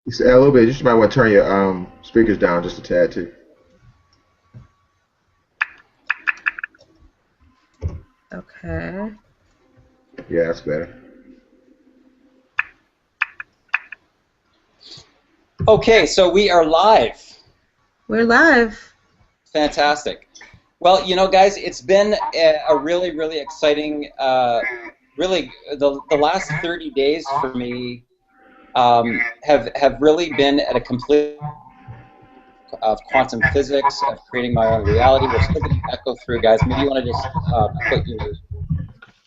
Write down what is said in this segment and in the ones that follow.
It's a little bit. You just might want to turn your speakers down just a tad too. Okay. Yeah, that's better. Okay, so we are live. We're live. Fantastic. Well, you know, guys, it's been a really, really exciting, really, the last 30 days for me have really been at a complete of quantum physics, of creating my own reality. We're still getting echo through, guys. Maybe you want to just put your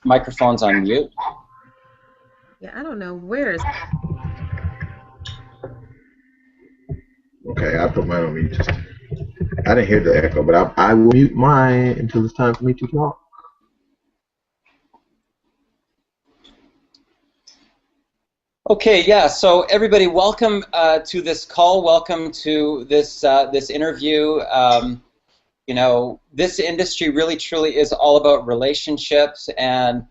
microphones on mute. Yeah, I don't know where is. Okay, I put mine on mute. Just I didn't hear the echo, but I will mute mine until it's time for me to talk. Okay, yeah. So everybody, welcome to this call. Welcome to this interview. You know, this industry really truly is all about relationships, and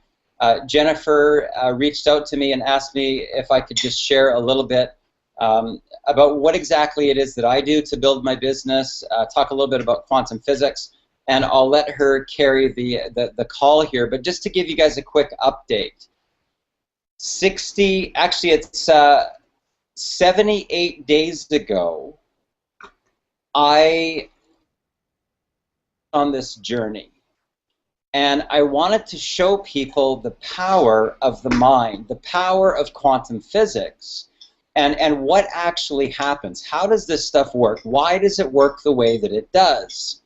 Jennifer reached out to me and asked me if I could just share a little bit about what exactly it is that I do to build my business, talk a little bit about quantum physics, and I'll let her carry the call here. But just to give you guys a quick update, actually it's 78 days ago, I on this journey. And I wanted to show people the power of the mind, the power of quantum physics, and what actually happens. How does this stuff work? Why does it work the way that it does?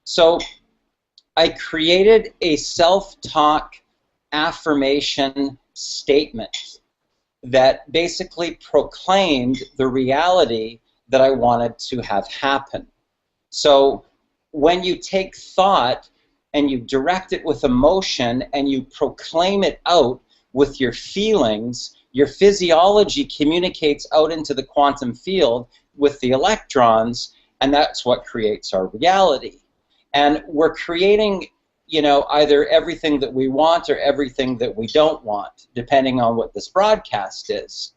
So I created a self-talk affirmation statement that basically proclaimed the reality that I wanted to have happen. So when you take thought and you direct it with emotion and you proclaim it out with your feelings, your physiology communicates out into the quantum field with the electrons, and that's what creates our reality. And we're creating, you know, either everything that we want or everything that we don't want, depending on what this broadcast is.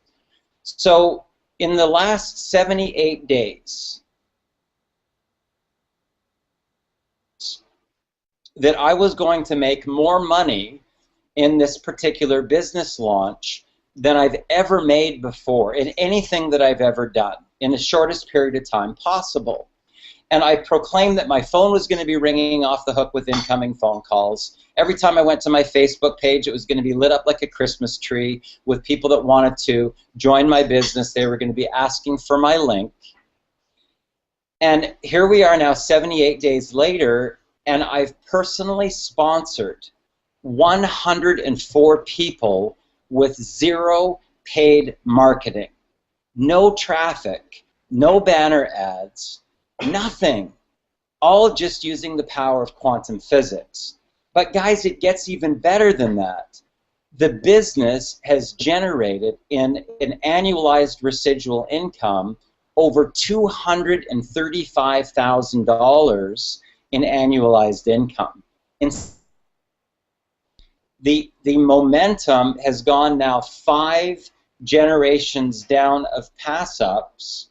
So in the last 78 days, that I was going to make more money in this particular business launch than I've ever made before in anything that I've ever done in the shortest period of time possible. And I proclaimed that my phone was going to be ringing off the hook with incoming phone calls. Every time I went to my Facebook page, it was going to be lit up like a Christmas tree with people that wanted to join my business. They were going to be asking for my link. And here we are now 78 days later, and I've personally sponsored 104 people with zero paid marketing, no traffic, no banner ads, nothing, all just using the power of quantum physics. But guys, it gets even better than that. The business has generated in an annualized residual income over $235,000 in annualized income. The momentum has gone now 5 generations down of pass-ups,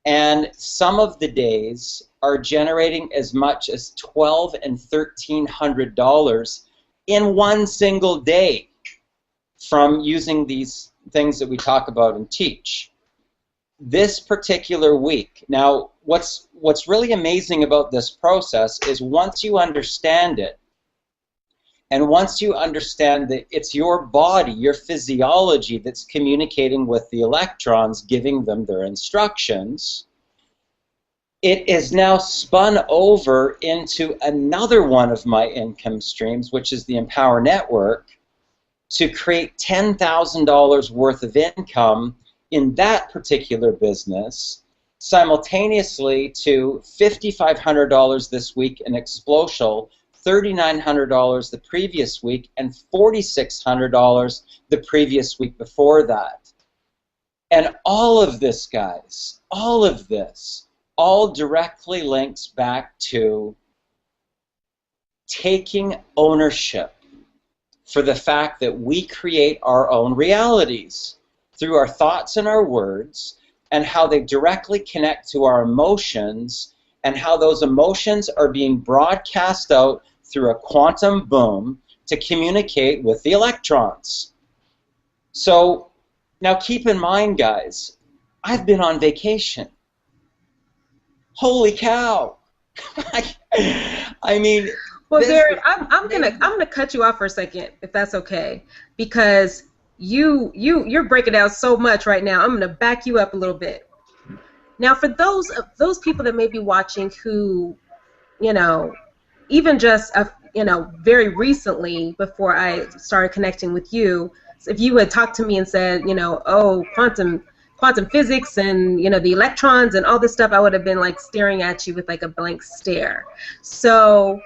and some of the days are generating as much as $1,200 and $1,300 in one single day from using these things that we talk about and teach. This particular week, now what's really amazing about this process is once you understand it, and once you understand that it's your body, your physiology that's communicating with the electrons, giving them their instructions, it is now spun over into another one of my income streams, which is the Empower Network, to create $10,000 worth of income in that particular business, simultaneously to $5,500 this week in Explosial, $3,900 the previous week, and $4,600 the previous week before that. And all of this, guys, all of this, all directly links back to taking ownership for the fact that we create our own realities through our thoughts and our words, and how they directly connect to our emotions, and how those emotions are being broadcast out through a quantum boom to communicate with the electrons. So now keep in mind, guys, I've been on vacation. Holy cow. I mean, well, Darren, I'm gonna cut you off for a second, if that's okay, because you're breaking down so much right now. I'm gonna back you up a little bit. Now, for those people that may be watching who, you know, even just very recently before I started connecting with you, so if you had talked to me and said, oh, quantum physics and the electrons and all this stuff, I would have been like staring at you with like a blank stare. So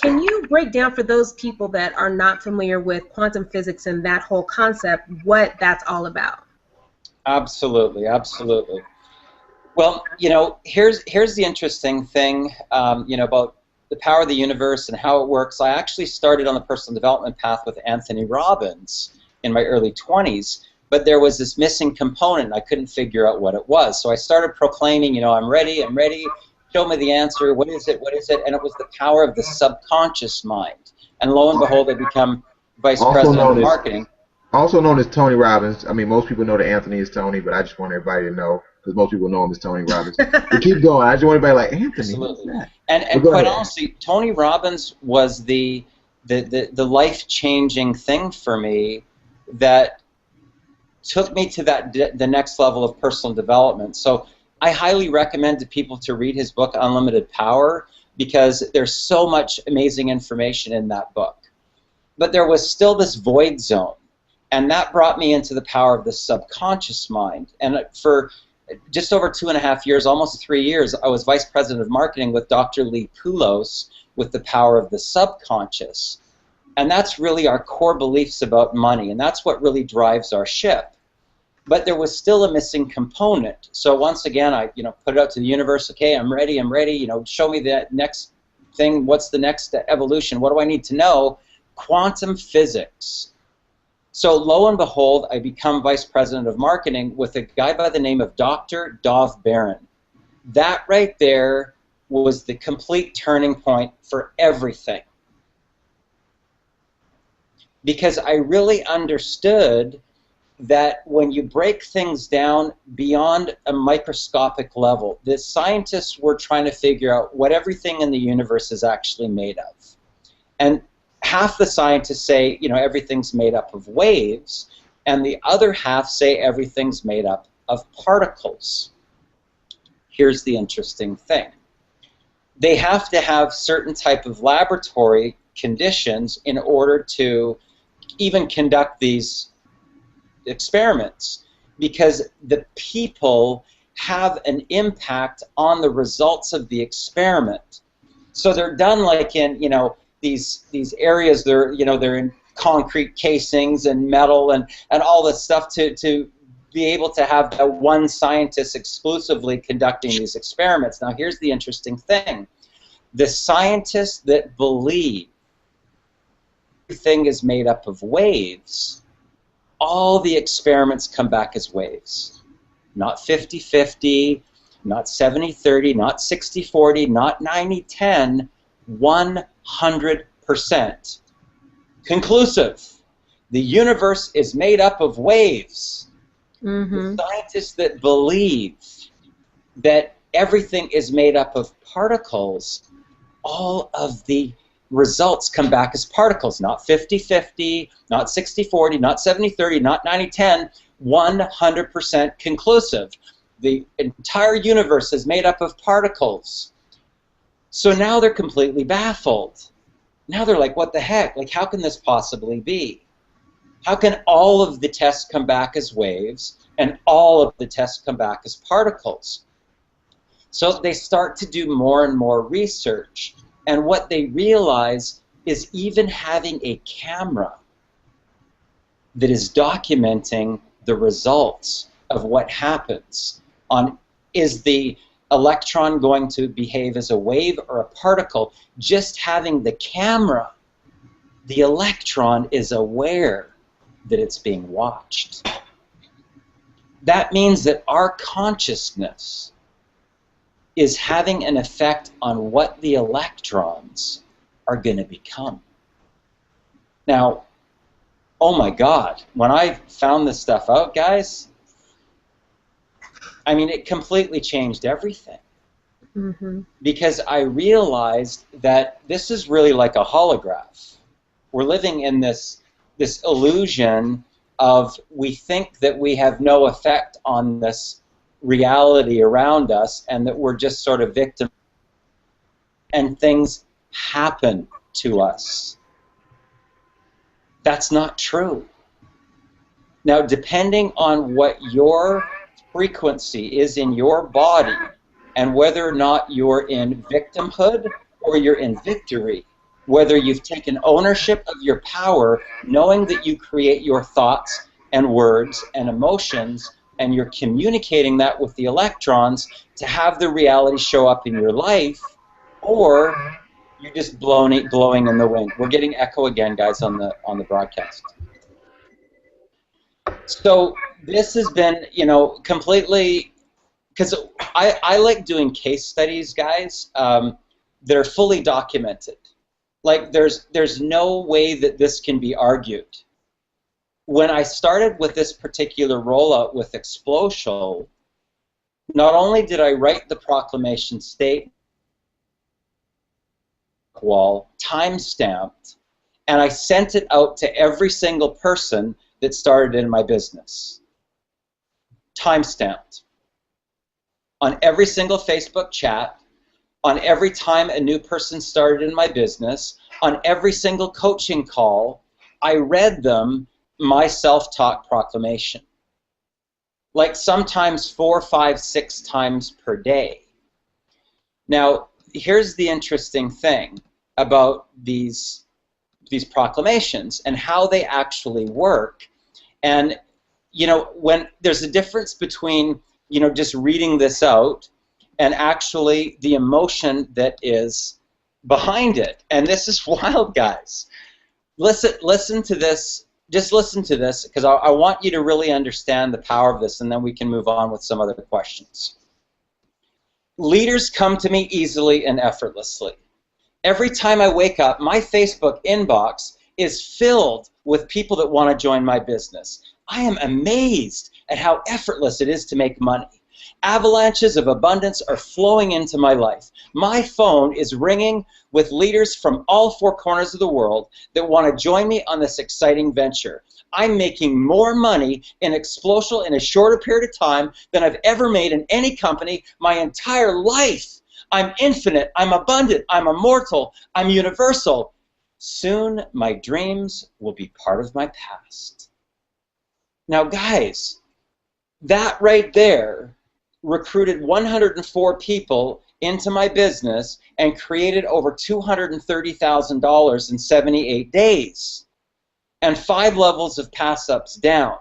can you break down for those people that are not familiar with quantum physics and that whole concept, what that's all about? Absolutely, absolutely. Well, here's the interesting thing, about the power of the universe and how it works. I actually started on the personal development path with Anthony Robbins in my early 20s, but there was this missing component, and I couldn't figure out what it was. So I started proclaiming, I'm ready, show me the answer, what is it, and it was the power of the subconscious mind. And lo and behold, I become vice president of marketing. Also known as Tony Robbins. I mean, most people know that Anthony is Tony, but I just want everybody to know, because most people know him as Tony Robbins. But keep going. I just want everybody like, Anthony, absolutely. And quite honestly, Tony Robbins was the life-changing thing for me that took me to the next level of personal development. So I highly recommend to people to read his book, Unlimited Power, because there's so much amazing information in that book. But there was still this void zone, and that brought me into the power of the subconscious mind. And for just over 2.5 years, almost 3 years, I was vice president of marketing with Dr. Lee Poulos with the power of the subconscious. And that's really our core beliefs about money, and that's what really drives our ship. But there was still a missing component. So once again, I put it out to the universe. Okay, I'm ready. Show me the next thing. What's the next evolution? What do I need to know? Quantum physics. So lo and behold, I become vice president of marketing with a guy by the name of Dr. Dov Baron. That right there was the complete turning point for everything. Because I really understood that when you break things down beyond a microscopic level, the scientists were trying to figure out what everything in the universe is actually made of. And half the scientists say, everything's made up of waves, and the other half say everything's made up of particles. Here's the interesting thing. They have to have certain type of laboratory conditions in order to even conduct these experiments, because the people have an impact on the results of the experiment. So they're done like in, these areas, they're in concrete casings and metal and all this stuff to be able to have one scientist exclusively conducting these experiments. Now here's the interesting thing. The scientists that believe everything is made up of waves, all the experiments come back as waves. Not 50-50, not 70-30, not 60-40, not 90-10, 100%. Conclusive. The universe is made up of waves. The scientists that believe that everything is made up of particles, all of the results come back as particles, not 50-50, not 60-40, not 70-30, not 90-10, 100% conclusive. The entire universe is made up of particles. So now they're completely baffled. Now they're like, what the heck? Like, how can this possibly be? How can all of the tests come back as waves and all of the tests come back as particles? So they start to do more and more research. And what they realize is even having a camera that is documenting the results of what happens on, is the electron going to behave as a wave or a particle? Just having the camera, the electron is aware that it's being watched. that means that our consciousness is having an effect on what the electrons are going to become. Now, oh my God, when I found this stuff out, guys, I mean, it completely changed everything. Mm-hmm. Because I realized that this is really like a holograph. We're living in this illusion of we think that we have no effect on this reality around us and that we're just sort of victims and things happen to us. That's not true. Now, depending on what your frequency is in your body and whether or not you're in victimhood or you're in victory, whether you've taken ownership of your power, knowing that you create your thoughts and words and emotions, and you're communicating that with the electrons to have the reality show up in your life, or you're just blowing in the wind. We're getting echo again, guys, on the broadcast. So this has been, you know, completely, because I like doing case studies, guys. They're fully documented. Like there's no way that this can be argued. When I started with this particular rollout with Explosial, not only did I write the proclamation statement wall, time-stamped, and I sent it out to every single person that started in my business. Time-stamped. On every single Facebook chat, on every time a new person started in my business, on every single coaching call, I read them my self-taught proclamation. Like sometimes 4, 5, 6 times per day. Now, here's the interesting thing about these proclamations and how they actually work. And, you know, when there's a difference between, you know, just reading this out and actually the emotion that is behind it. And this is wild, guys. Listen to this. Just listen to this, because I want you to really understand the power of this, and then we can move on with some other questions. Leaders come to me easily and effortlessly. Every time I wake up, my Facebook inbox is filled with people that want to join my business. I am amazed at how effortless it is to make money. Avalanches of abundance are flowing into my life. My phone is ringing with leaders from all 4 corners of the world that want to join me on this exciting venture. I'm making more money in Explosial in a shorter period of time than I've ever made in any company my entire life. I'm infinite, I'm abundant, I'm immortal, I'm universal. Soon my dreams will be part of my past. Now, guys, that right there recruited 104 people into my business and created over $230,000 in 78 days and 5 levels of pass-ups down.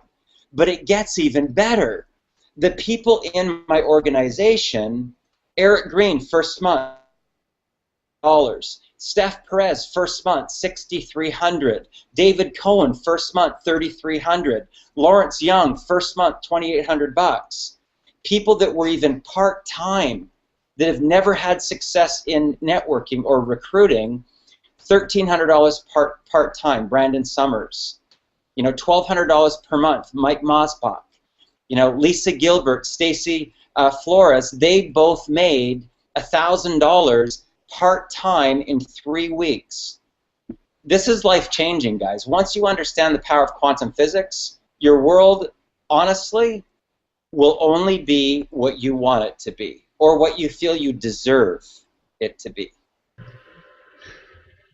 But it gets even better. The people in my organization, Eric Green, first month, $1,000. Steph Perez, first month, $6,300. David Cohen, first month, $3,300. Lawrence Young, first month, $2,800. People that were even part-time, that have never had success in networking or recruiting, $1,300 part-time. Brandon Summers, you know, $1,200 per month. Mike Mosbach, you know, Lisa Gilbert, Stacy Flores. They both made $1,000 part-time in 3 weeks. This is life-changing, guys. Once you understand the power of quantum physics, your world, honestly, will only be what you want it to be, or what you feel you deserve it to be.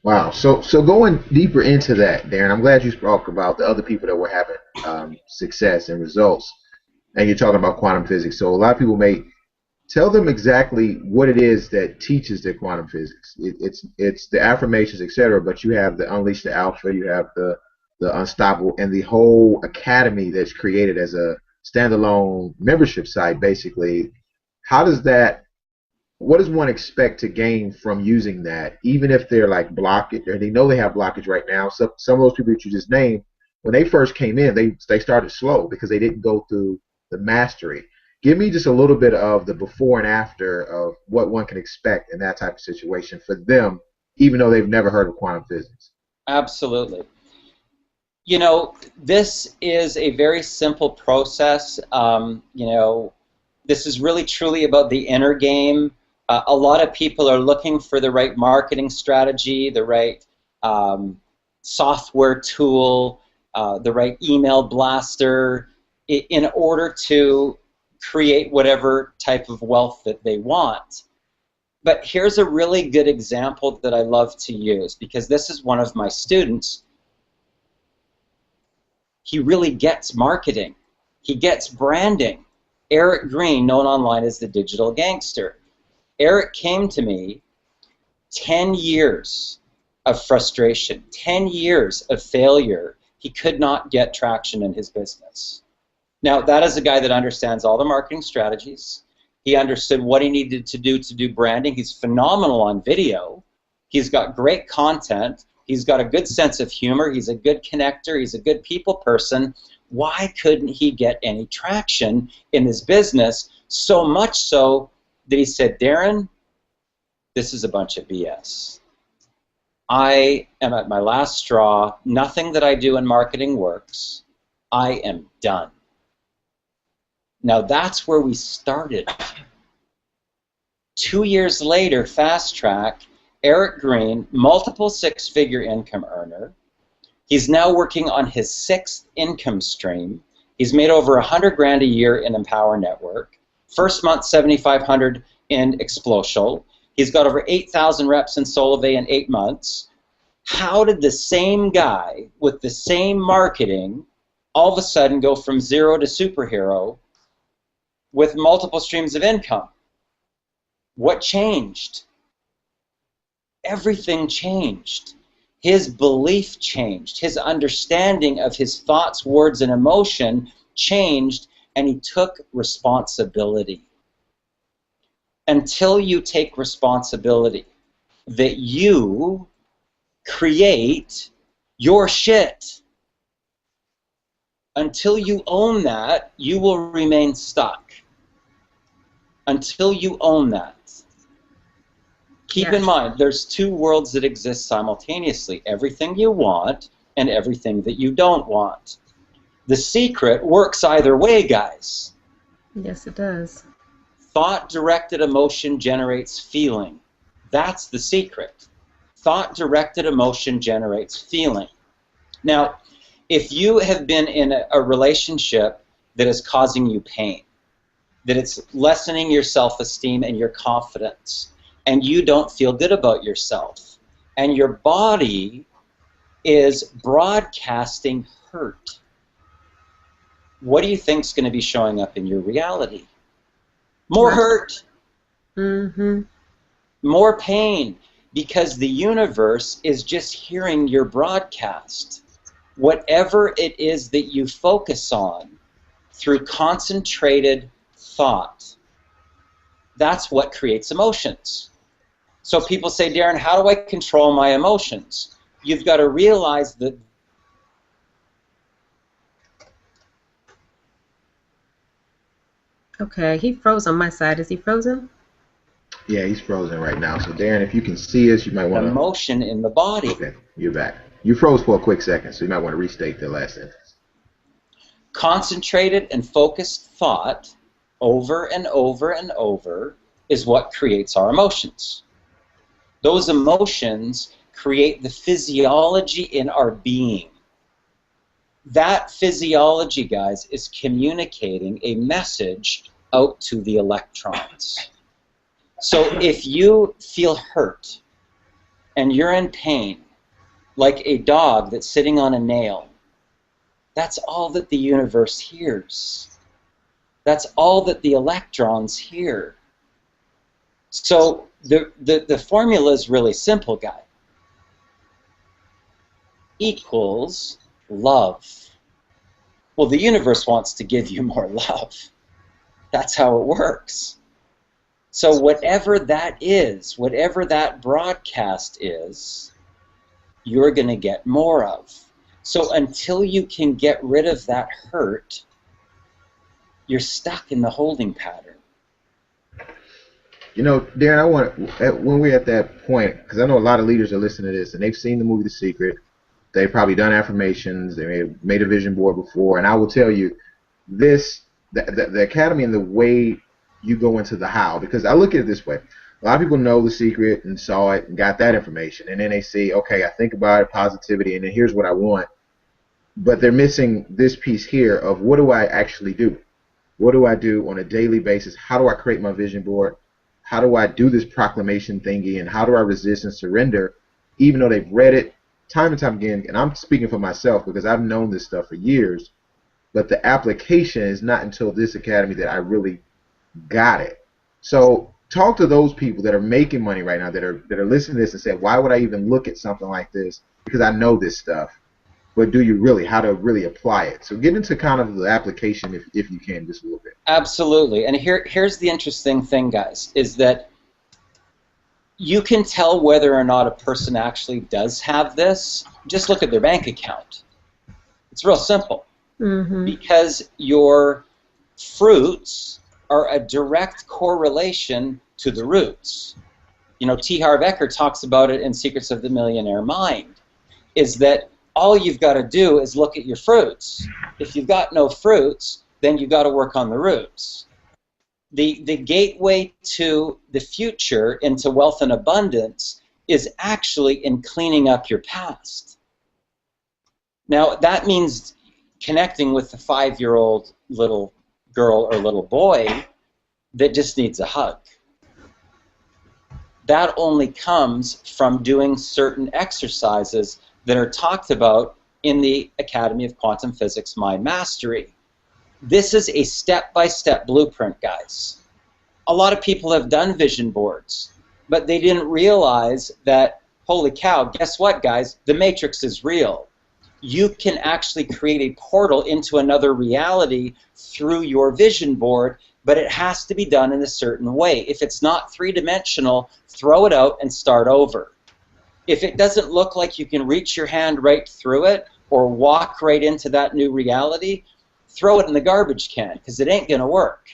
Wow. So going deeper into that, Darren, I'm glad you spoke about the other people that were having success and results, and you're talking about quantum physics. So a lot of people may tell them exactly what it is that teaches the quantum physics. It's the affirmations, etc. But you have the Unleash the Alpha, you have the Unstoppable, and the whole academy that's created as a standalone membership site, basically. How does that, what does one expect to gain from using that, even if they're like blockage, or they know they have blockage right now? Some of those people that you just named, when they first came in, they started slow because they didn't go through the mastery. Give me just a little bit of the before and after of what one can expect in that type of situation for them, even though they've never heard of quantum physics. Absolutely. You know, this is a very simple process. You know, this is really truly about the inner game. A lot of people are looking for the right marketing strategy, the right software tool, the right email blaster in order to create whatever type of wealth that they want. But here's a really good example that I love to use, because this is one of my students. He really gets marketing. He gets branding. Eric Green, known online as the Digital Gangster. Eric came to me, 10 years of frustration, 10 years of failure. He could not get traction in his business. Now, that is a guy that understands all the marketing strategies. He understood what he needed to do branding. He's phenomenal on video. He's got great content. He's got a good sense of humor. He's a good connector. He's a good people person. Why couldn't he get any traction in his business? So much so that he said, Darren, this is a bunch of BS. I am at my last straw. Nothing that I do in marketing works. I am done. Now that's where we started. 2 years later, fast track, Eric Green, multiple six-figure income earner. He's now working on his 6th income stream. He's made over 100 grand a year in Empower Network. First month, 7,500 in Explosial. He's got over 8,000 reps in Solivay in 8 months. How did the same guy with the same marketing all of a sudden go from zero to superhero with multiple streams of income? What changed? Everything changed. His belief changed. His understanding of his thoughts, words, and emotion changed, and he took responsibility. Until you take responsibility that you create your shit, until you own that, you will remain stuck. Until you own that. Keep in mind, there's 2 worlds that exist simultaneously. Everything you want and everything that you don't want. The secret works either way, guys. Yes, it does. Thought-directed emotion generates feeling. That's the secret. Thought-directed emotion generates feeling. Now, if you have been in a relationship that is causing you pain, that it's lessening your self-esteem and your confidence, and you don't feel good about yourself, and your body is broadcasting hurt, what do you think is going to be showing up in your reality? More hurt. Mm-hmm. More pain, because the universe is just hearing your broadcast. Whatever it is that you focus on through concentrated thought, that's what creates emotions. So people say, Darren, how do I control my emotions? You've got to realize that Okay, he froze on my side. Is he frozen? Yeah, he's frozen right now. So Darren, if you can see us, you might want to. Emotion in the body. Okay, you're back. You froze for a quick second, so you might want to restate the last sentence. Concentrated and focused thought over and over and over is what creates our emotions. Those emotions create the physiology in our being. That physiology, guys, is communicating a message out to the electrons. So if you feel hurt and you're in pain, like a dog that's sitting on a nail, that's all that the universe hears. That's all that the electrons hear. So the formula is really simple, guys. Equals love. Well, the universe wants to give you more love. That's how it works. So whatever that is, whatever that broadcast is, you're going to get more of. So until you can get rid of that hurt, you're stuck in the holding pattern. You know, Darren, when we're at that point, because I know a lot of leaders are listening to this and they've seen the movie The Secret. They've probably done affirmations. They may have made a vision board before. And I will tell you, the academy and the way you go into the how, because I look at it this way. A lot of people know The Secret and saw it and got that information. And then they see, okay, I think about it, positivity, and then here's what I want. But they're missing this piece here of what do I actually do? What do I do on a daily basis? How do I create my vision board? How do I do this proclamation thingy? And how do I resist and surrender, even though they've read it time and time again? And I'm speaking for myself because I've known this stuff for years. But the application is not until this academy that I really got it. So talk to those people that are making money right now, that are listening to this and say, why would I even look at something like this? Because I know this stuff. But do you really? How to really apply it? So get into kind of the application if you can, just a little bit. Absolutely. And here's the interesting thing, guys, is that you can tell whether or not a person actually does have this. Just look at their bank account. It's real simple. Mm-hmm. Because your fruits are a direct correlation to the roots. You know, T. Harv Eker talks about it in Secrets of the Millionaire Mind, is that all you've got to do is look at your fruits. If you've got no fruits, then you've got to work on the roots. The gateway to the future, into wealth and abundance, is actually in cleaning up your past. Now, that means connecting with the 5-year-old little girl or little boy that just needs a hug. That only comes from doing certain exercises that are talked about in the Academy of Quantum Physics Mind Mastery. This is a step-by-step blueprint, guys. A lot of people have done vision boards, but they didn't realize that, holy cow, guess what, guys? The Matrix is real. You can actually create a portal into another reality through your vision board, but it has to be done in a certain way. If it's not three-dimensional, throw it out and start over. If it doesn't look like you can reach your hand right through it or walk right into that new reality, throw it in the garbage can, because it ain't going to work.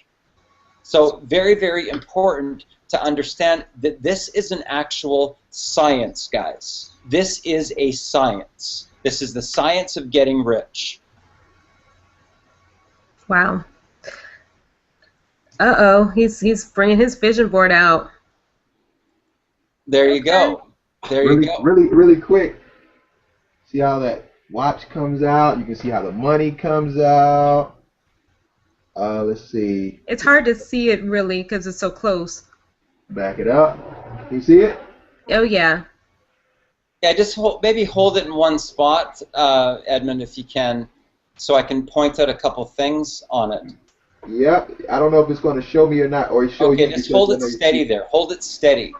So very, very important to understand that this is an actual science, guys. This is a science. This is the science of getting rich. Wow. Uh-oh, he's bringing his vision board out. There you go. There you go. Really quick. See how that watch comes out? You can see how the money comes out. Let's see. It's hard to see it really because it's so close. Back it up. Can you see it? Oh yeah. Yeah, just maybe hold it in one spot, Edmund, if you can, so I can point out a couple things on it. Yep. I don't know if it's going to show me or not, or show you. Okay, just hold it steady there. Hold it steady.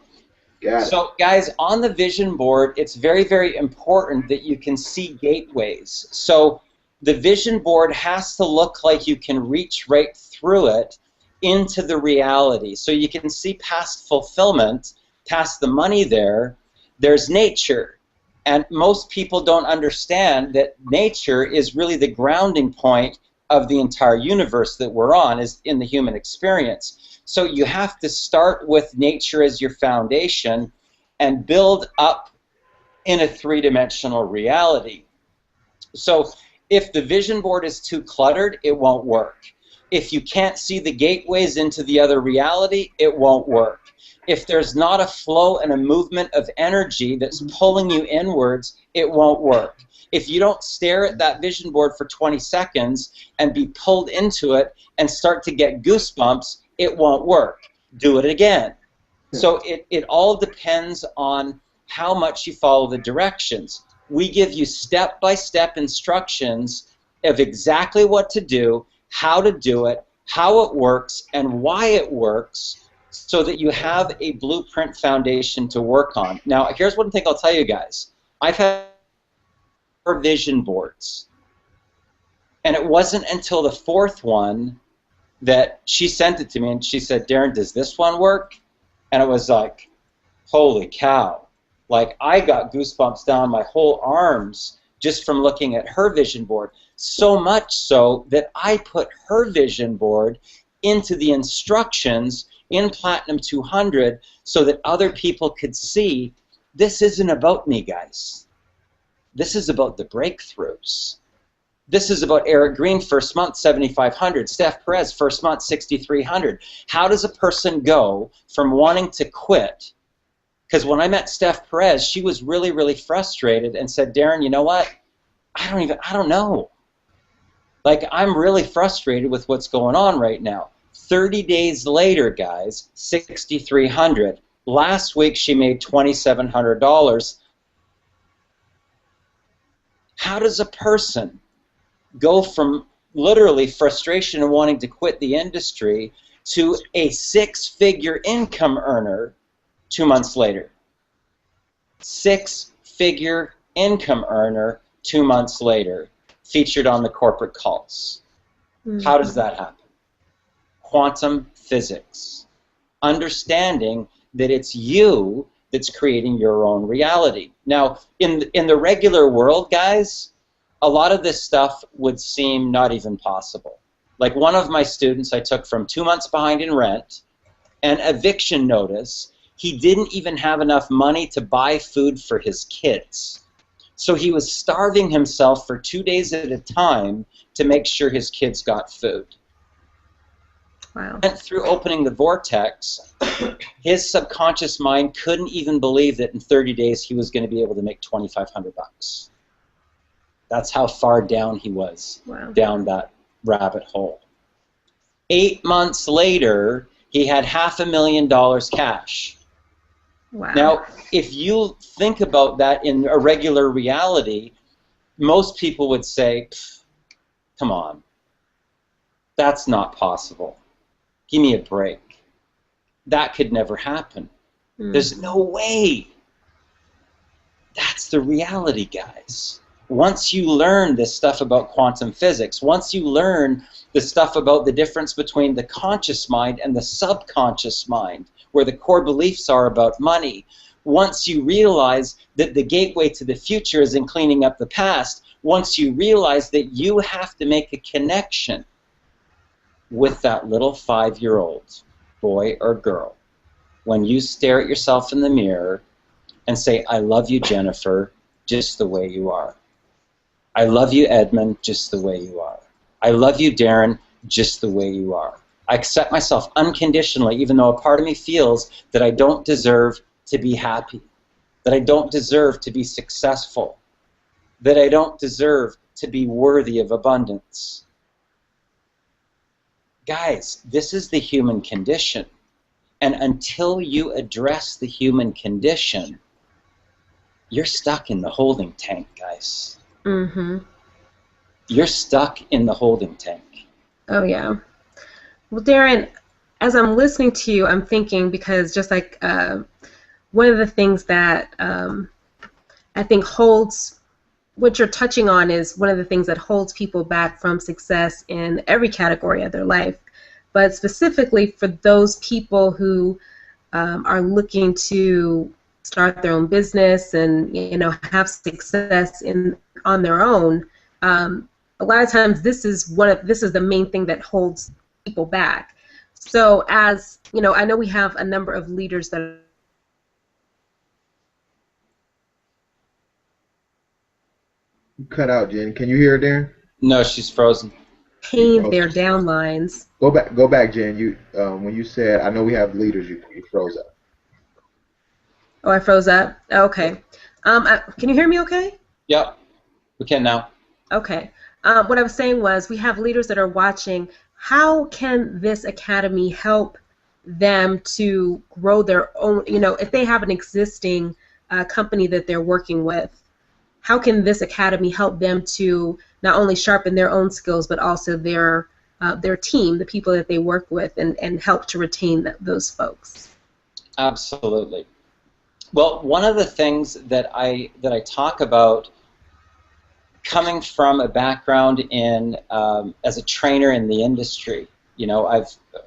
So, guys, on the vision board, it's very, very important that you can see gateways. So the vision board has to look like you can reach right through it into the reality. So you can see past fulfillment, past the money there. There's nature. And most people don't understand that nature is really the grounding point of the entire universe that we're on, is in the human experience. So you have to start with nature as your foundation and build up in a three-dimensional reality. So if the vision board is too cluttered, it won't work. If you can't see the gateways into the other reality, it won't work. If there's not a flow and a movement of energy that's pulling you inwards, it won't work. If you don't stare at that vision board for 20 seconds and be pulled into it and start to get goosebumps, it won't work. Do it again. So it all depends on how much you follow the directions. We give you step-by-step instructions of exactly what to do, how to do it, how it works, and why it works, so that you have a blueprint foundation to work on. Now, here's one thing I'll tell you guys. I've had 4 vision boards, and it wasn't until the 4th one that she sent it to me, and she said, Darren, does this one work? And it was like, holy cow. Like, I got goosebumps down my whole arms just from looking at her vision board. So much so that I put her vision board into the instructions in Platinum 200 so that other people could see this isn't about me, guys. This is about the breakthroughs. This is about Eric Green, first month, 7,500. Steph Perez, first month, 6,300. How does a person go from wanting to quit? Because when I met Steph Perez, she was really, really frustrated and said, Darren, you know what? I don't know. Like, I'm really frustrated with what's going on right now. 30 days later, guys, 6,300. Last week, she made $2,700. How does a person go from literally frustration and wanting to quit the industry to a six-figure income earner 2 months later? Six-figure income earner 2 months later, featured on the corporate calls. How does that happen? Quantum physics. Understanding that it's you that's creating your own reality. Now, in the regular world, guys, a lot of this stuff would seem not even possible. Like one of my students I took from 2 months behind in rent, an eviction notice. He didn't even have enough money to buy food for his kids. So he was starving himself for 2 days at a time to make sure his kids got food. Wow. Went through opening the vortex. His subconscious mind couldn't even believe that in 30 days he was going to be able to make $2,500. That's how far down he was, down that rabbit hole. 8 months later, he had $500,000 cash. Wow. Now, if you think about that in a regular reality, most people would say, come on, that's not possible. Give me a break. That could never happen. There's no way. That's the reality, guys. Once you learn this stuff about quantum physics, once you learn the stuff about the difference between the conscious mind and the subconscious mind, where the core beliefs are about money, once you realize that the gateway to the future is in cleaning up the past, once you realize that you have to make a connection with that little 5-year-old boy or girl, when you stare at yourself in the mirror and say, I love you, Jennifer, just the way you are. I love you, Edmund, just the way you are. I love you, Darren, just the way you are. I accept myself unconditionally, even though a part of me feels that I don't deserve to be happy, that I don't deserve to be successful, that I don't deserve to be worthy of abundance. Guys, this is the human condition. And until you address the human condition, you're stuck in the holding tank, guys. Mm-hmm. You're stuck in the holding tank. Oh, yeah. Well, Darren, as I'm listening to you, I'm thinking, because just like one of the things that I think holds, what you're touching on is one of the things that holds people back from success in every category of their life. But specifically for those people who are looking to start their own business and, you know, have success on their own, a lot of times this is the main thing that holds people back. So, as you know, I know we have a number of leaders that are cut out, Jen. Can you hear her, Darren? No, she's frozen. paying their downlines. Go back, Jen. You when you said, I know we have leaders, you froze up. Oh, I froze up. Okay. Can you hear me? Okay. Yep, we can now. Okay. What I was saying was, we have leaders that are watching. How can this academy help them to grow their own? You know, if they have an existing company that they're working with, how can this academy help them to not only sharpen their own skills, but also their team, the people that they work with, and help to retain those folks? Absolutely. Well, one of the things that I talk about, coming from a background in as a trainer in the industry, you know,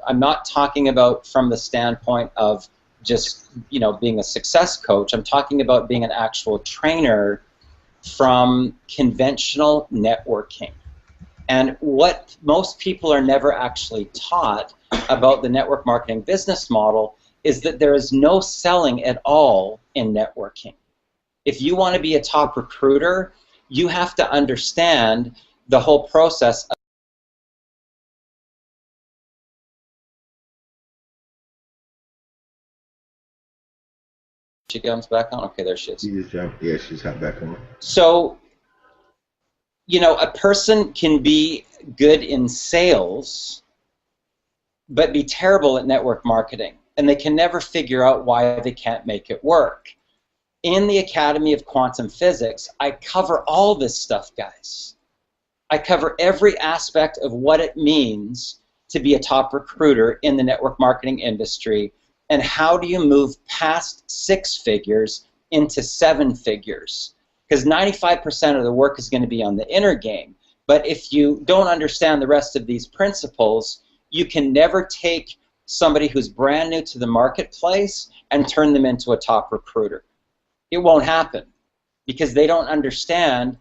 I'm not talking about from the standpoint of just, you know, being a success coach. I'm talking about being an actual trainer from conventional networking. And what most people are never actually taught about the network marketing business model is that there is no selling at all in networking. If you want to be a top recruiter, you have to understand the whole process. She comes back on? Okay, there she is. She just jumped. Yeah, she's hopped back on. So, you know, a person can be good in sales, but be terrible at network marketing, and they can never figure out why they can't make it work. In the Academy of Quantum Physics, I cover all this stuff, guys. I cover every aspect of what it means to be a top recruiter in the network marketing industry, and how do you move past 6 figures into 7 figures. Because 95% of the work is going to be on the inner game. But if you don't understand the rest of these principles, you can never take somebody who's brand new to the marketplace and turn them into a top recruiter. It won't happen because they don't understand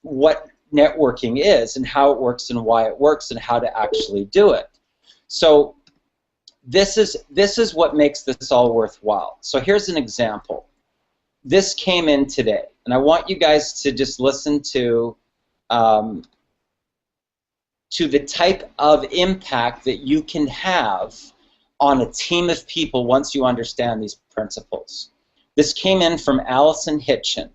what networking is and how it works and why it works and how to actually do it. So this is what makes this all worthwhile. So here's an example. This came in today, and I want you guys to just listen to the type of impact that you can have on a team of people once you understand these principles. This came in from Allison Hitchin.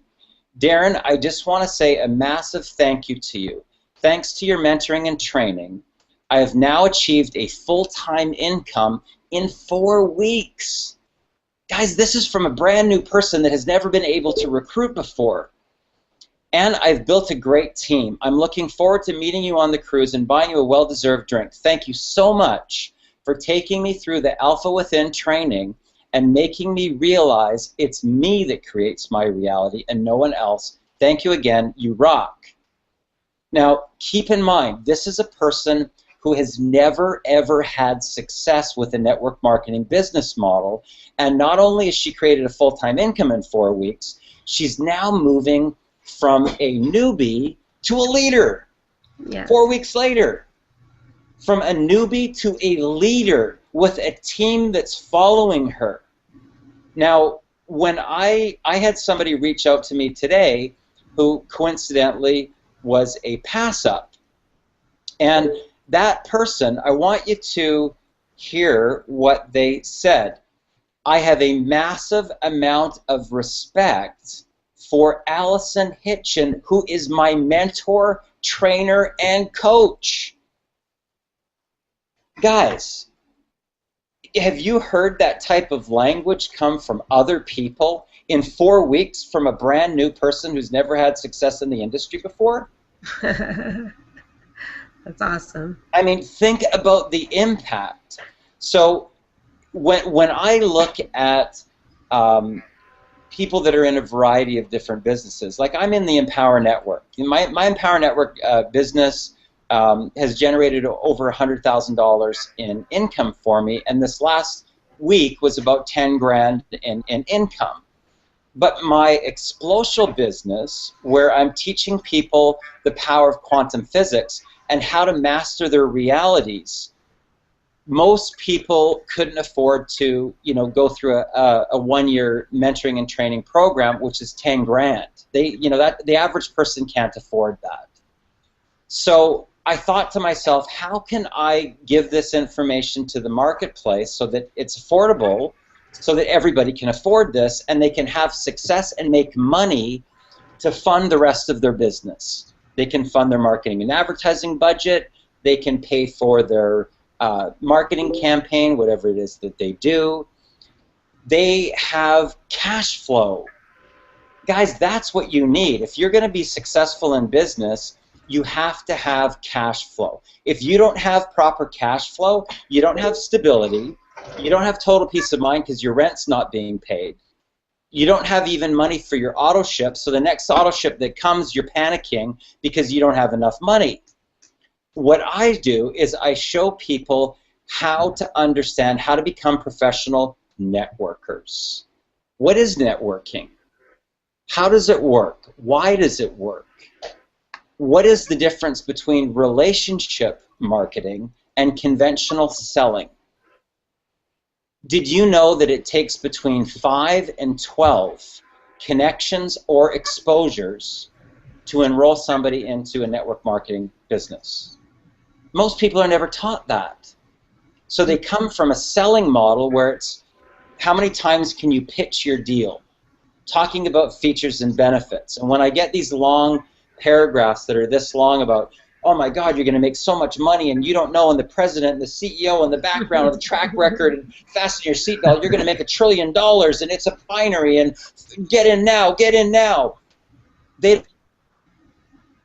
Darren, I just want to say a massive thank you to you. Thanks to your mentoring and training, I have now achieved a full-time income in 4 weeks. Guys, this is from a brand new person that has never been able to recruit before. And I've built a great team. I'm looking forward to meeting you on the cruise and buying you a well-deserved drink. Thank you so much for taking me through the Alpha Within training and making me realize it's me that creates my reality and no one else. Thank you again. You rock. Now, keep in mind, this is a person who has never, ever had success with a network marketing business model. And not only has she created a full-time income in 4 weeks, she's now moving from a newbie to a leader. Yeah. 4 weeks later. From a newbie to a leader with a team that's following her. Now, when I had somebody reach out to me today who coincidentally was a pass-up. And that person, I want you to hear what they said. I have a massive amount of respect for Allison Hitchin, who is my mentor, trainer, and coach. Guys, have you heard that type of language come from other people in 4 weeks from a brand new person who's never had success in the industry before? That's awesome. I mean, think about the impact. So when I look at people that are in a variety of different businesses, like I'm in the Empower Network. My Empower Network business has generated over $100,000 in income for me, and this last week was about 10 grand in income. But my Explosial business, where I'm teaching people the power of quantum physics and how to master their realities, most people couldn't afford to, go through a 1-year mentoring and training program, which is 10 grand. The average person can't afford that. So I thought to myself, how can I give this information to the marketplace so that it's affordable, so that everybody can afford this and they can have success and make money to fund the rest of their business. They can fund their marketing and advertising budget. They can pay for their marketing campaign, whatever it is that they do. They have cash flow. Guys, that's what you need. If you're going to be successful in business, you have to have cash flow. If you don't have proper cash flow, you don't have stability, you don't have total peace of mind because your rent's not being paid. You don't have even money for your auto ship, so the next auto ship that comes, you're panicking because you don't have enough money. What I do is I show people how to understand how to become professional networkers. What is networking? How does it work? Why does it work? What is the difference between relationship marketing and conventional selling? Did you know that it takes between 5 and 12 connections or exposures to enroll somebody into a network marketing business? Most people are never taught that. So they come from a selling model where it's how many times can you pitch your deal, talking about features and benefits. And when I get these long paragraphs that are this long about, oh my God, you're going to make so much money and you don't know, and the president and the CEO and the background and the track record, and fasten your seatbelt, you're going to make $1 trillion and it's a binary and get in now, get in now.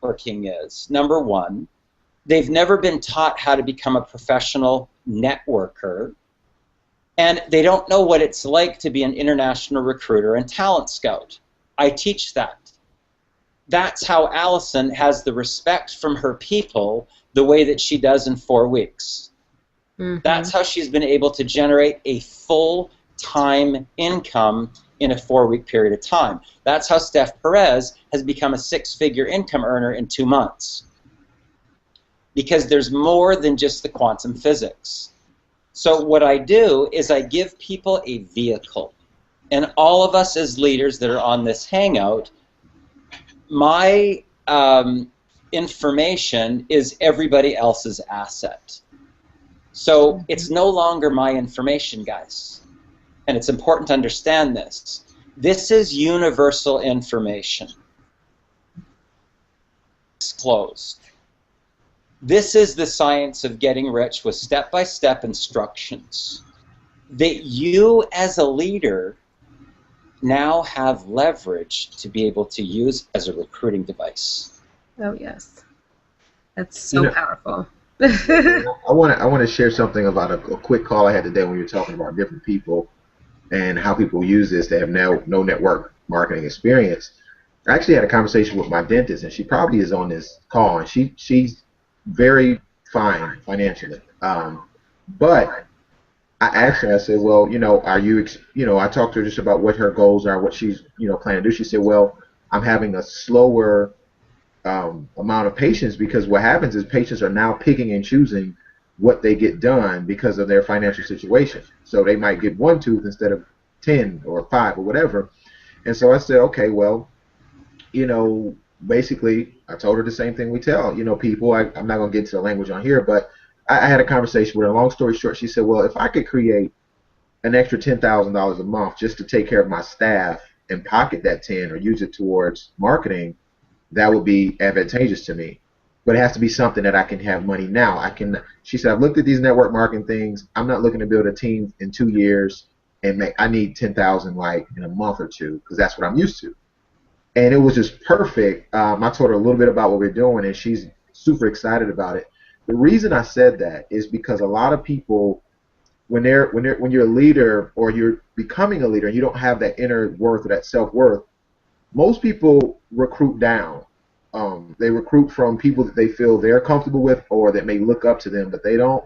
Working is, number one, they've never been taught how to become a professional networker, and they don't know what it's like to be an international recruiter and talent scout. I teach that. That's how Allison has the respect from her people the way that she does in 4 weeks. Mm-hmm. That's how she's been able to generate a full-time income in a 4-week period of time. That's how Steph Perez has become a 6-figure income earner in 2 months. Because there's more than just the quantum physics. So what I do is I give people a vehicle. And all of us as leaders that are on this hangout, my information is everybody else's asset. So it's no longer my information, guys. And it's important to understand this. This is universal information. It's closed. This is the science of getting rich with step-by-step instructions that you as a leader now have leverage to be able to use as a recruiting device. Oh yes, that's so powerful. I want to share something about a quick call I had today when we were talking about different people and how people use this. They have no network marketing experience. I actually had a conversation with my dentist, and she probably is on this call, and she's very fine financially. But I asked her, I said, well, are you, I talked to her just about what her goals are, what she's, planning to do. She said, well, I'm having a slower amount of patients because what happens is patients are now picking and choosing what they get done because of their financial situation. So they might get 1 tooth instead of 10 or 5 or whatever. And so I said, okay, well, basically, I told her the same thing we tell, people. I'm not going to get into the language on here, but I had a conversation with her. Long story short, she said, well, if I could create an extra $10,000 a month just to take care of my staff and pocket that 10 or use it towards marketing, that would be advantageous to me. But it has to be something that I can have money now. She said, I've looked at these network marketing things. I'm not looking to build a team in 2 years and I need 10,000 like in a month or two because that's what I'm used to. And it was just perfect. I told her a little bit about what we're doing, and she's super excited about it. The reason I said that is because a lot of people, when you're a leader or you're becoming a leader and you don't have that inner worth or that self-worth, most people recruit down. They recruit from people that they feel they're comfortable with or that may look up to them, but they don't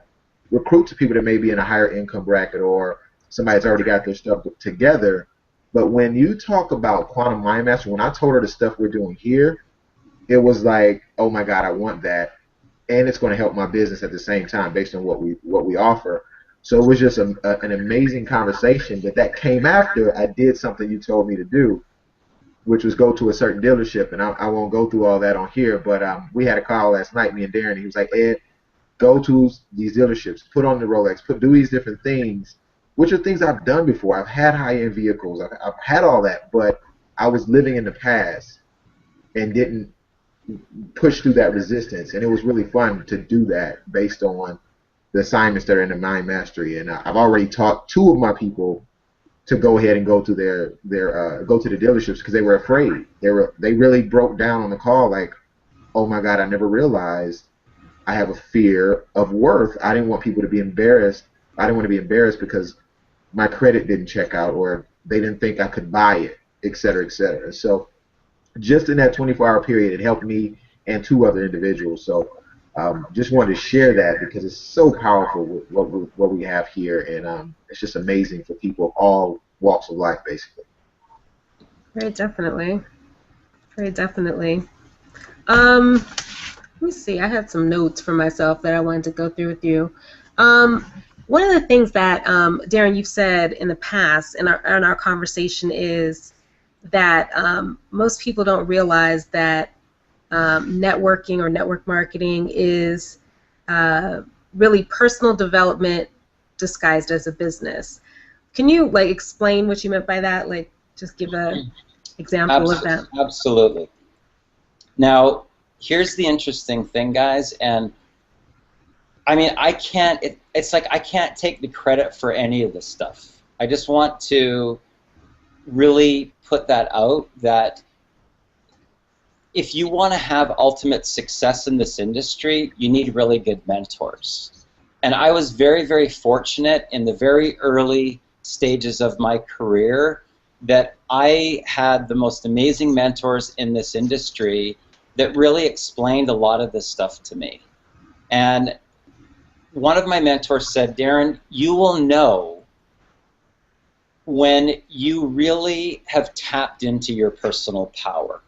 recruit to people that may be in a higher income bracket or somebody that's already got their stuff together. But when you talk about Quantum Mind Master, when I told her the stuff we're doing here, it was like, oh my God, I want that, and it's going to help my business at the same time based on what we offer. So it was just an amazing conversation. But that came after I did something you told me to do, which was go to a certain dealership, and I won't go through all that on here. But we had a call last night, me and Darren, and he was like, Ed, go to these dealerships, put on the Rolex, do these different things, which are things I've done before. I've had high-end vehicles. I've had all that, but I was living in the past and didn't push through that resistance. And it was really fun to do that based on the assignments that are in the Mind Mastery. And I've already taught 2 of my people to go ahead and go to go to the dealerships because they were afraid. They really broke down on the call like, oh my God, I never realized I have a fear of worth. I didn't want people to be embarrassed. I didn't want to be embarrassed because my credit didn't check out or they didn't think I could buy it, et cetera, et cetera. So just in that 24-hour period, it helped me and 2 other individuals. So just wanted to share that because it's so powerful with what we have here, and it's just amazing for people of all walks of life, basically. Very definitely. Very definitely. Let me see. I had some notes for myself that I wanted to go through with you. Um, One of the things that Darren, you've said in the past in our conversation is that most people don't realize that networking or network marketing is really personal development disguised as a business. Can you like explain what you meant by that? Like, just give a example of that. Absolutely. Now, here's the interesting thing, guys, and I mean, it's like I can't take the credit for any of this stuff. I just want to really put that out, that if you want to have ultimate success in this industry, you need really good mentors. And I was very, very fortunate in the very early stages of my career that I had the most amazing mentors in this industry that really explained a lot of this stuff to me. And one of my mentors said, Darren, you will know when you really have tapped into your personal power.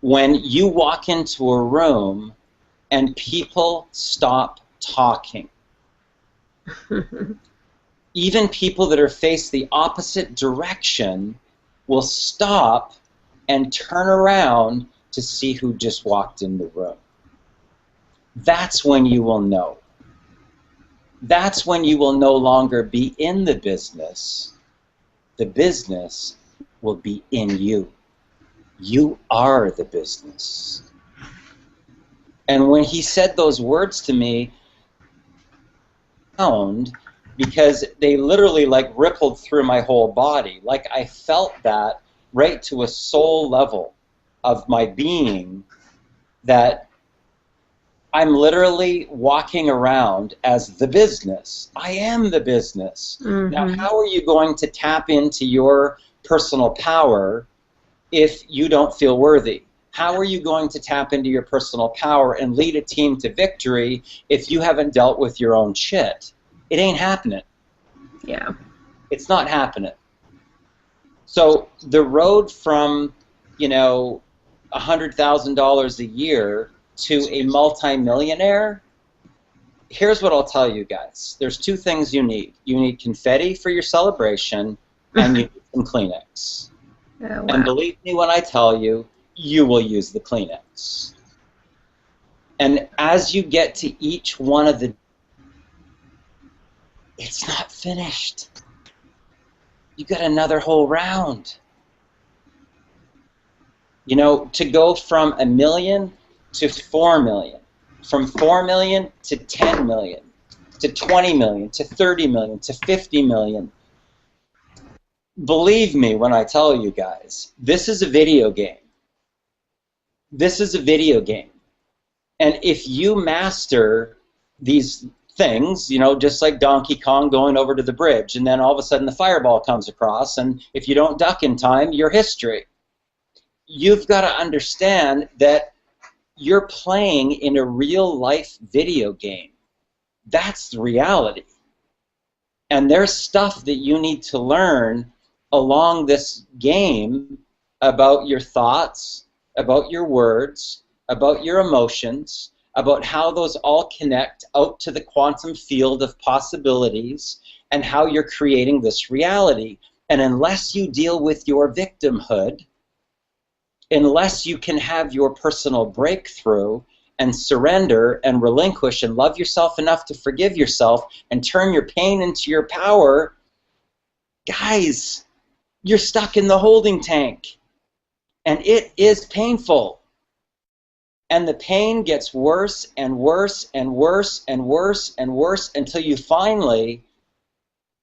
When you walk into a room and people stop talking. Even people that are faced the opposite direction will stop and turn around to see who just walked in the room. That's when you will know. That's when you will no longer be in the business. The business will be in you. You are the business. And when he said those words to me, because they literally like rippled through my whole body. Like I felt that right to a soul level of my being, that I'm literally walking around as the business. I am the business. Mm-hmm. Now, how are you going to tap into your personal power if you don't feel worthy? How are you going to tap into your personal power and lead a team to victory if you haven't dealt with your own shit? It ain't happening. Yeah. It's not happening. So the road from, you know, $100,000 a year to a multi-millionaire, here's what I'll tell you guys. There's two things you need. You need confetti for your celebration, and you need some Kleenex. Oh, wow. And believe me when I tell you, you will use the Kleenex. And as you get to each one of the, it's not finished. You got another whole round. You know, to go from 1 million to 4 million, from 4 million to 10 million, to 20 million, to 30 million, to 50 million. Believe me when I tell you guys, this is a video game. This is a video game. And if you master these things, you know, just like Donkey Kong going over to the bridge, and then all of a sudden the fireball comes across, and if you don't duck in time, you're history. You've got to understand that you're playing in a real-life video game. That's the reality. And there's stuff that you need to learn along this game about your thoughts, about your words, about your emotions, about how those all connect out to the quantum field of possibilities, and how you're creating this reality. And unless you deal with your victimhood, unless you can have your personal breakthrough and surrender and relinquish and love yourself enough to forgive yourself and turn your pain into your power, guys, you're stuck in the holding tank. And it is painful. And the pain gets worse and worse and worse and worse and worse until you finally,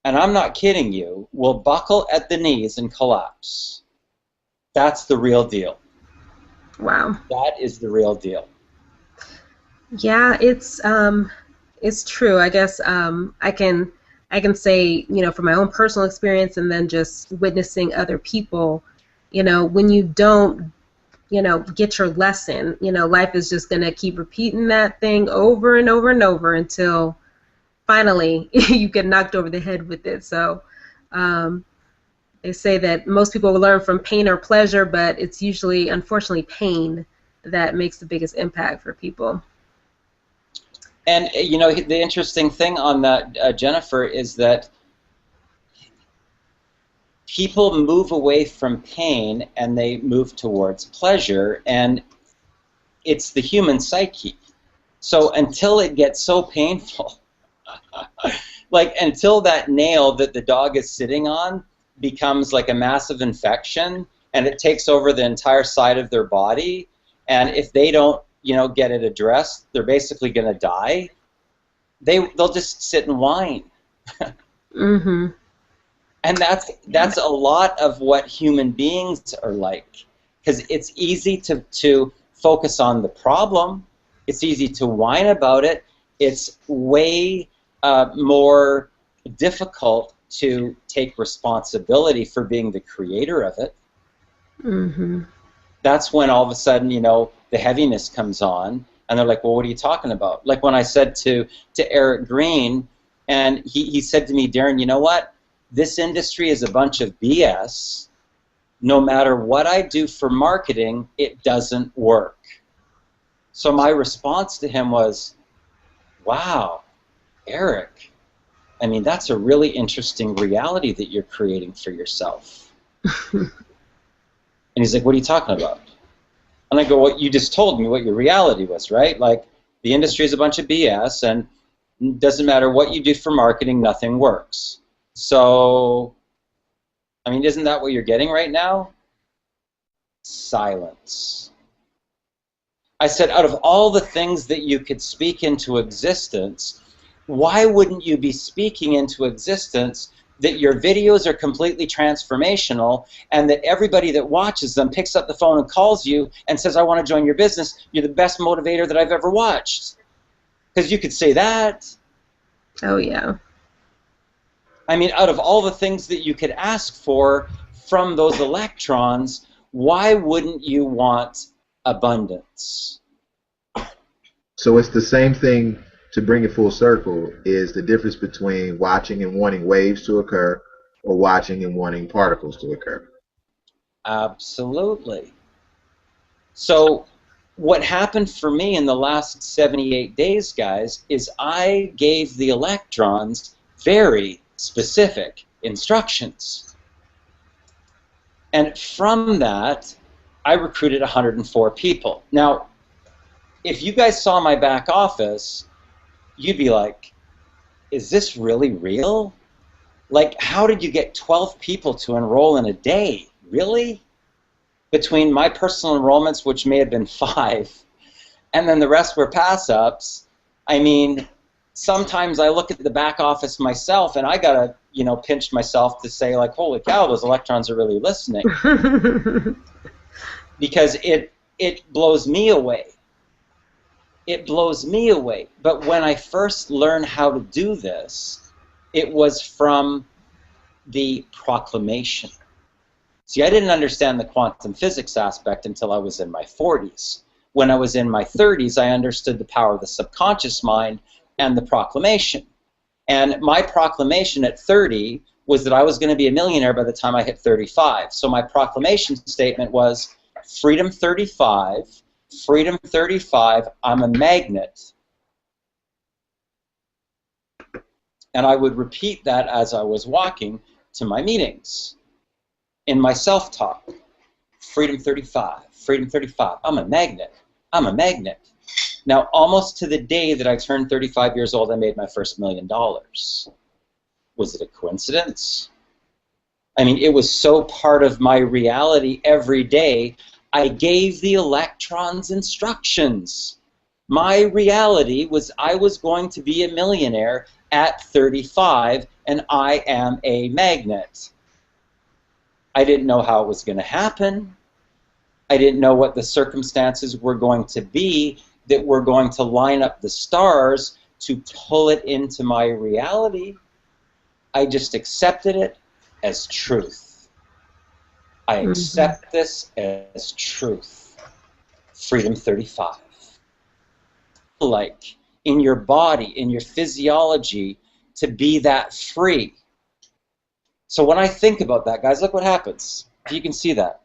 and I'm not kidding you, will buckle at the knees and collapse. That's the real deal. Wow. That is the real deal. Yeah, it's true. I guess I can say, you know, from my own personal experience, and then just witnessing other people, you know, when you don't, you know, get your lesson, you know, life is just gonna keep repeating that thing over and over and over until finally you get knocked over the head with it. So They say that most people will learn from pain or pleasure, but it's usually, unfortunately, pain that makes the biggest impact for people. And you know, the interesting thing on that, Jennifer, is that people move away from pain and they move towards pleasure, and it's the human psyche. So until it gets so painful, like until that nail that the dog is sitting on becomes like a massive infection and it takes over the entire side of their body, and if they don't, you know, get it addressed, they're basically going to die. They'll just sit and whine. Mm-hmm. And that's a lot of what human beings are like, because it's easy to focus on the problem. It's easy to whine about it. It's way more difficult to take responsibility for being the creator of it. Mm-hmm. That's when all of a sudden, you know, the heaviness comes on, and they're like, well, what are you talking about? Like when I said to Eric Green, and he said to me, Darren, you know what? This industry is a bunch of BS. No matter what I do for marketing, it doesn't work. So my response to him was, wow, Eric, I mean, that's a really interesting reality that you're creating for yourself. And he's like, what are you talking about? And I go, well, you just told me what your reality was, right? Like, the industry is a bunch of BS, and it doesn't matter what you do for marketing, nothing works. So, I mean, isn't that what you're getting right now? Silence. I said, out of all the things that you could speak into existence, why wouldn't you be speaking into existence that your videos are completely transformational and that everybody that watches them picks up the phone and calls you and says, I want to join your business. You're the best motivator that I've ever watched. Because you could say that. Oh, yeah. I mean, out of all the things that you could ask for from those electrons, why wouldn't you want abundance? So it's the same thing, to bring it full circle, is the difference between watching and wanting waves to occur or watching and wanting particles to occur. Absolutely. So what happened for me in the last 78 days, guys, is I gave the electrons very specific instructions. And from that, I recruited 104 people. Now, if you guys saw my back office, you'd be like, is this really real? Like, how did you get 12 people to enroll in a day? Really? Between my personal enrollments, which may have been 5, and then the rest were pass-ups, I mean, sometimes I look at the back office myself, and I gotta, you know, pinch myself to say, like, holy cow, those electrons are really listening. Because it blows me away. It blows me away. But when I first learned how to do this, it was from the proclamation. See, I didn't understand the quantum physics aspect until I was in my 40s. When I was in my 30s, I understood the power of the subconscious mind and the proclamation. And my proclamation at 30 was that I was going to be a millionaire by the time I hit 35. So my proclamation statement was, Freedom 35, Freedom 35, I'm a magnet. And I would repeat that as I was walking to my meetings. In my self-talk, Freedom 35, Freedom 35, I'm a magnet, I'm a magnet. Now, almost to the day that I turned 35 years old, I made my first $1 million. Was it a coincidence? I mean, it was so part of my reality every day. I gave the electrons instructions. My reality was I was going to be a millionaire at 35, and I am a magnet. I didn't know how it was going to happen. I didn't know what the circumstances were going to be that were going to line up the stars to pull it into my reality. I just accepted it as truth. I accept this as truth. Freedom 35. Like in your body, in your physiology, to be that free. So when I think about that, guys, look what happens. If you can see that.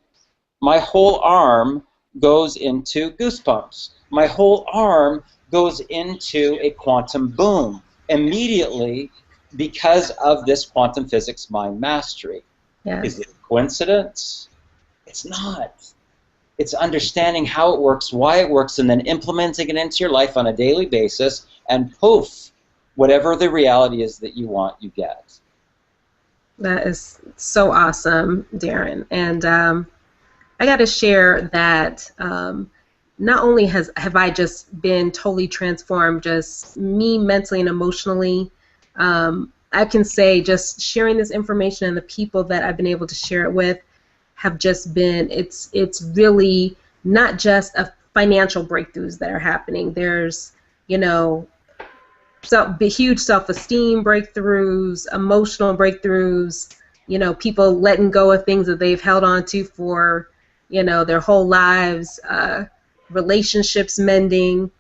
My whole arm goes into goosebumps. My whole arm goes into a quantum boom immediately because of this quantum physics mind mastery. Yes. Is it a coincidence? It's not. It's understanding how it works, why it works, and then implementing it into your life on a daily basis, and poof, whatever the reality is that you want, you get. That is so awesome, Darren. And I got to share that not only have I just been totally transformed, just me mentally and emotionally, I can say just sharing this information and the people that I've been able to share it with have just been, it's really not just a financial breakthroughs that are happening. There's, huge self-esteem breakthroughs, emotional breakthroughs, people letting go of things that they've held on to for, their whole lives, relationships mending,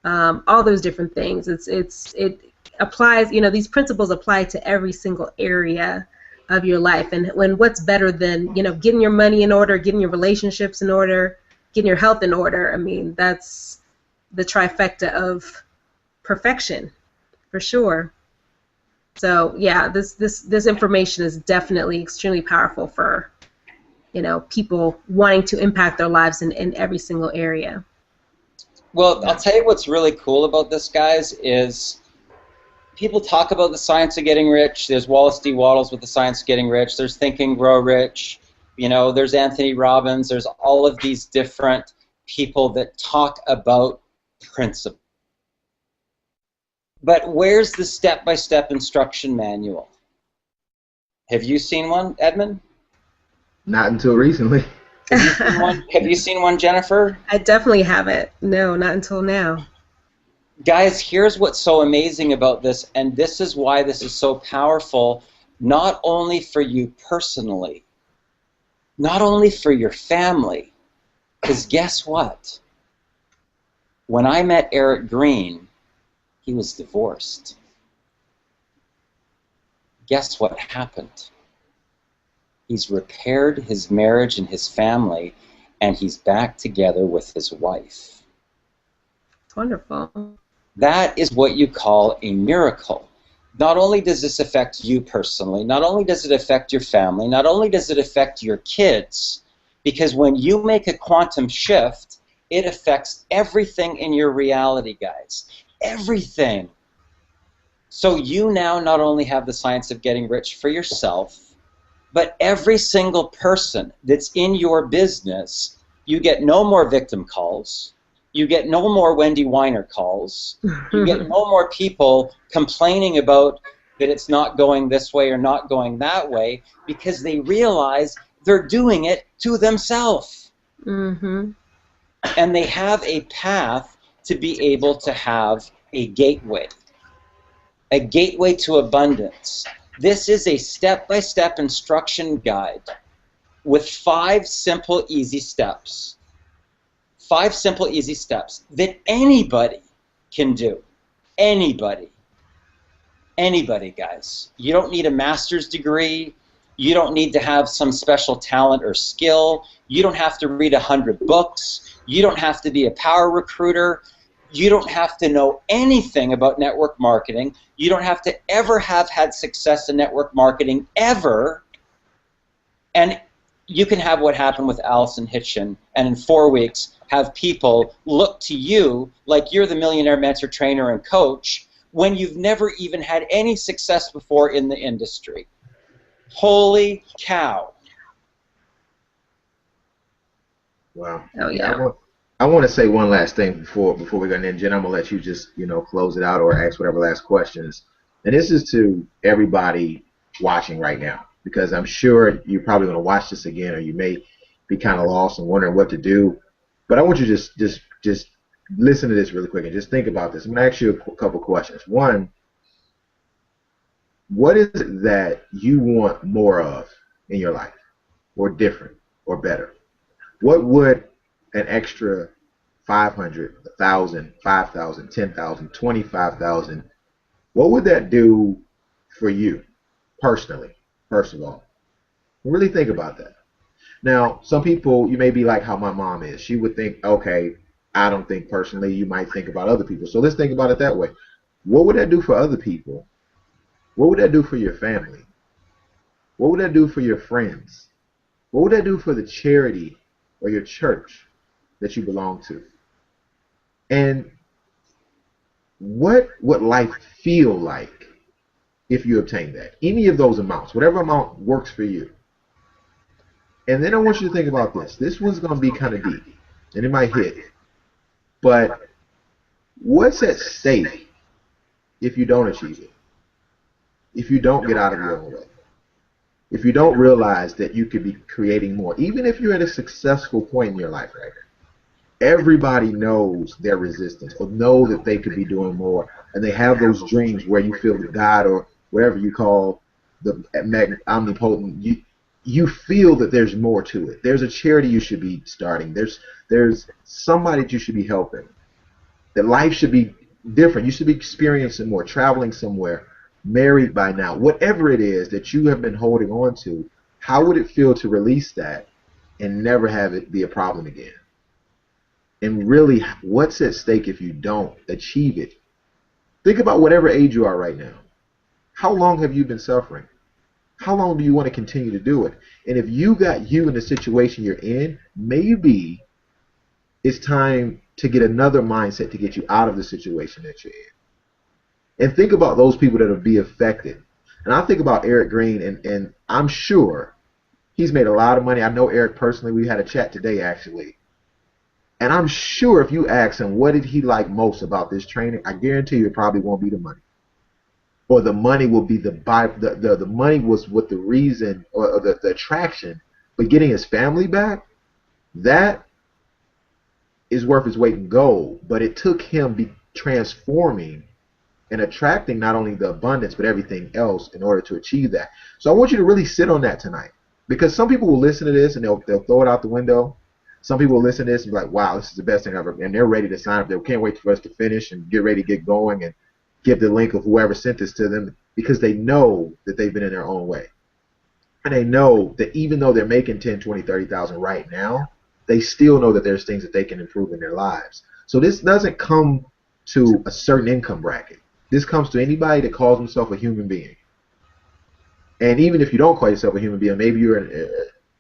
all those different things. It applies, these principles apply to every single area of your life. And what's better than, getting your money in order, getting your relationships in order, getting your health in order? I mean, that's the trifecta of perfection, for sure. So yeah, this information is definitely extremely powerful for, people wanting to impact their lives in every single area. Well, I'll tell you what's really cool about this, guys, is people talk about the science of getting rich. There's Wallace D. Wattles with the science of getting rich. There's Think and Grow Rich. There's Anthony Robbins. There's all of these different people that talk about principle. But where's the step-by-step instruction manual? Have you seen one, Edmund? Not until recently. Have you seen one, Jennifer? I definitely haven't. No, not until now. Guys, here's what's so amazing about this, and this is why this is so powerful, not only for you personally, not only for your family, because guess what? When I met Eric Green, he was divorced. Guess what happened? He's repaired his marriage and his family, and he's back together with his wife. It's wonderful. That is what you call a miracle. Not only does this affect you personally, not only does it affect your family, not only does it affect your kids, because when you make a quantum shift, it affects everything in your reality, guys. Everything. So you now not only have the science of getting rich for yourself, but every single person that's in your business, you get no more victim calls. You get no more Wendy Weiner calls. You get no more people complaining about that it's not going this way or not going that way, because they realize they're doing it to themselves. Mm-hmm. And they have a path to be able to have a gateway to abundance. This is a step-by-step instruction guide with 5 simple, easy steps. 5 simple, easy steps that anybody can do. Anybody. Anybody, guys. You don't need a master's degree. You don't need to have some special talent or skill. You don't have to read 100 books. You don't have to be a power recruiter. You don't have to know anything about network marketing. You don't have to ever have had success in network marketing, ever. And you can have what happened with Allison Hitchin, and in 4 weeks have people look to you like you're the millionaire mentor, trainer, and coach when you've never even had any success before in the industry. Holy cow. Wow. Oh, yeah. I want to say one last thing before we go in. Jen, I'm gonna let you just close it out or ask whatever last questions. And this is to everybody watching right now, because I'm sure you're probably gonna watch this again, or you may be kind of lost and wondering what to do. But I want you to just listen to this really quick and just think about this. I'm gonna ask you a couple questions. One, what is it that you want more of in your life, or different, or better? What would an extra 500, 1,000, 5,000, 10,000, 25,000, what would that do for you personally? first of all. Really think about that. Now, some people, you may be like how my mom is. She would think, okay, I don't think personally. You might think about other people. So let's think about it that way. What would that do for other people? What would that do for your family? What would that do for your friends? What would that do for the charity or your church that you belong to? And what would life feel like if you obtain that? Any of those amounts, whatever amount works for you. And then I want you to think about this. This one's going to be kind of deep, and it might hit. But what's at stake if you don't achieve it? If you don't get out of your own way? If you don't realize that you could be creating more? Even if you're at a successful point in your life right now, everybody knows their resistance or know that they could be doing more. And they have those dreams where you feel that God or whatever you call the omnipotent, you feel that there's more to it. There's a charity you should be starting. There's somebody that you should be helping. That life should be different. You should be experiencing more, traveling somewhere, married by now. Whatever it is that you have been holding on to, how would it feel to release that and never have it be a problem again? And really, what's at stake if you don't achieve it? Think about whatever age you are right now. How long have you been suffering? How long do you want to continue to do it? And if you got you in the situation you're in, maybe it's time to get another mindset to get you out of the situation that you're in. And think about those people that will be affected. And I think about Eric Green, and I'm sure he's made a lot of money. I know Eric personally. We had a chat today, actually. And I'm sure if you ask him what did he like most about this training, I guarantee you it probably won't be the money. Or the money will be the money was what the reason or the attraction, but getting his family back, that is worth his weight in gold. But it took him transforming and attracting not only the abundance but everything else in order to achieve that. So I want you to really sit on that tonight, because some people will listen to this and they'll throw it out the window. Some people will listen to this and be like, wow, this is the best thing ever, and they're ready to sign up. They can't wait for us to finish and get ready to get going and give the link of whoever sent this to them, because they know that they've been in their own way. And they know that even though they're making 10, 20, 30,000 right now, they still know that there's things that they can improve in their lives. So this doesn't come to a certain income bracket. This comes to anybody that calls himself a human being. And even if you don't call yourself a human being, maybe you're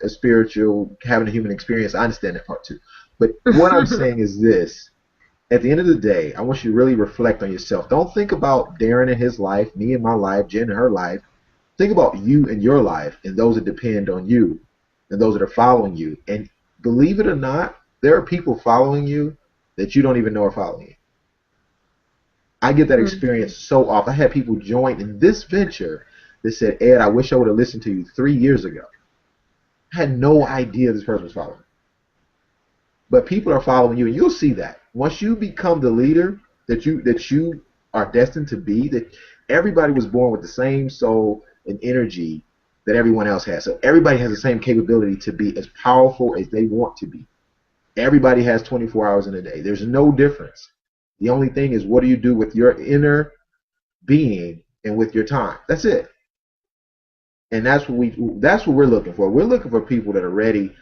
a spiritual, having a human experience. I understand that part too. But what I'm saying is this. At the end of the day, I want you to really reflect on yourself. Don't think about Darren and his life, me and my life, Jen and her life. Think about you and your life and those that depend on you and those that are following you. And believe it or not, there are people following you that you don't even know are following you. I get that experience so often. I had people join in this venture that said, Ed, I wish I would have listened to you 3 years ago. I had no idea this person was following me. But people are following you, and you'll see that. Once you become the leader that you are destined to be, that everybody was born with the same soul and energy that everyone else has. So everybody has the same capability to be as powerful as they want to be. Everybody has 24 hours in a day. There's no difference. The only thing is, what do you do with your inner being and with your time? That's it. And that's what we're looking for. We're looking for people that are ready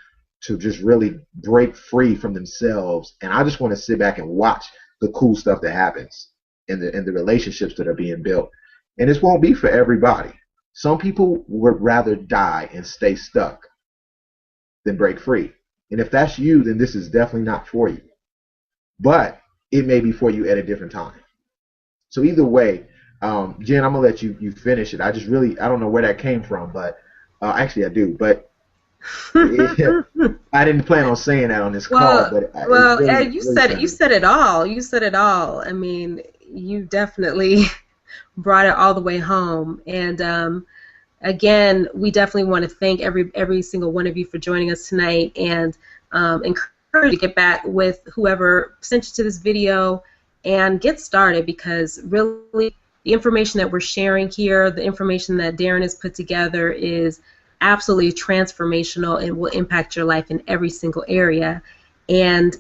to just really break free from themselves. And I just want to sit back and watch the cool stuff that happens in the relationships that are being built. And this won't be for everybody. Some people would rather die and stay stuck than break free. And if that's you, then this is definitely not for you. But it may be for you at a different time. So either way, Jen, I'm gonna let you finish it. I don't know where that came from, but actually I do. But I didn't plan on saying that on this call. But Ed, you said it. You said it all. You said it all. I mean, you definitely brought it all the way home. And again, we definitely want to thank every single one of you for joining us tonight, and encourage you to get back with whoever sent you to this video and get started, because really the information that we're sharing here, the information that Darren has put together, is absolutely transformational and will impact your life in every single area. And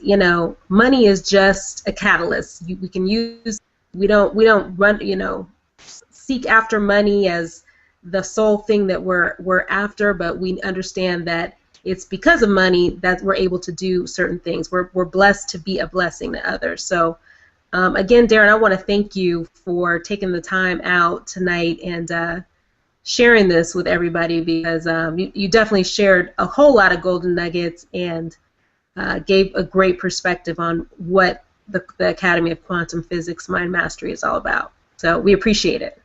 money is just a catalyst. We don't run, seek after money as the sole thing that we're after, but we understand that it's because of money that we're able to do certain things. We're blessed to be a blessing to others. So again, Darren, I want to thank you for taking the time out tonight and sharing this with everybody, because you definitely shared a whole lot of golden nuggets and gave a great perspective on what the Academy of Quantum Physics Mind Mastery is all about. So we appreciate it,